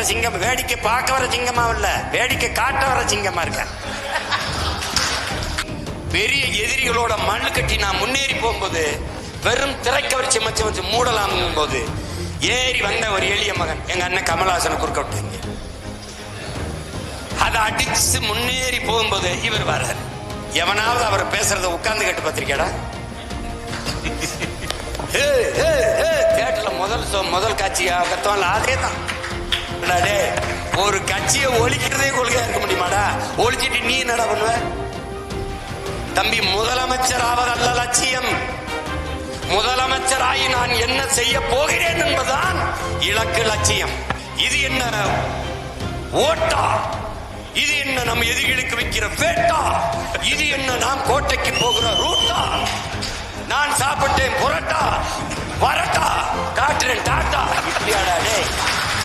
சிங்கம் வேடிக்கை பார்க்க வர சிங்கமா இல்ல, வேடிக்கை காட்ட வர சிங்கமா இருக்க. பெரிய எதிரிகளோட மண்ணு கட்டி நான் முன்னேறி போகும்போது வெறும் திரைக்கவர்ச்சி மச்சு மூடலாம் போது ஏறி வந்த ஒரு எளிய மகன் எங்க அண்ணன் கமலஹாசனை குறுக்க விட்டாங்க. அதை அடிச்சு முன்னேறி போகும்போது இவர் வர்றாரு. எவனாவது அவர் பேசுறத உட்கார்ந்து கேட்டு பார்த்திருக்கேடா? தேட்டர்ல முதல் காட்சியா கத்தவன்ல அதே தான். ஒரு கட்சியை ஒழிக்கிறதே கொள்கையா இருக்க முடியுமாடா? ஒழிச்சிட்டு நீ என்னடா பண்ணுவ? தம்பி, முதலமைச்சர் ஆவதல்ல லட்சியம். முதலமைச்சராகி நான் என்ன செய்ய போகிறேன் என்பதுதான் இலக்கு, லட்சியம். இது என்ன ஓட்டா? இது என்ன நம் எதிரிகளுக்கு வைக்கிற வேட்டா? இது என்ன நாம் கோட்டைக்கு போகிற ரூட்டா? நான் சாப்பிட்டேன் புரட்டா, வரட்டா, காட்டுறேன் டாட்டா. இப்படியாடா டேய்?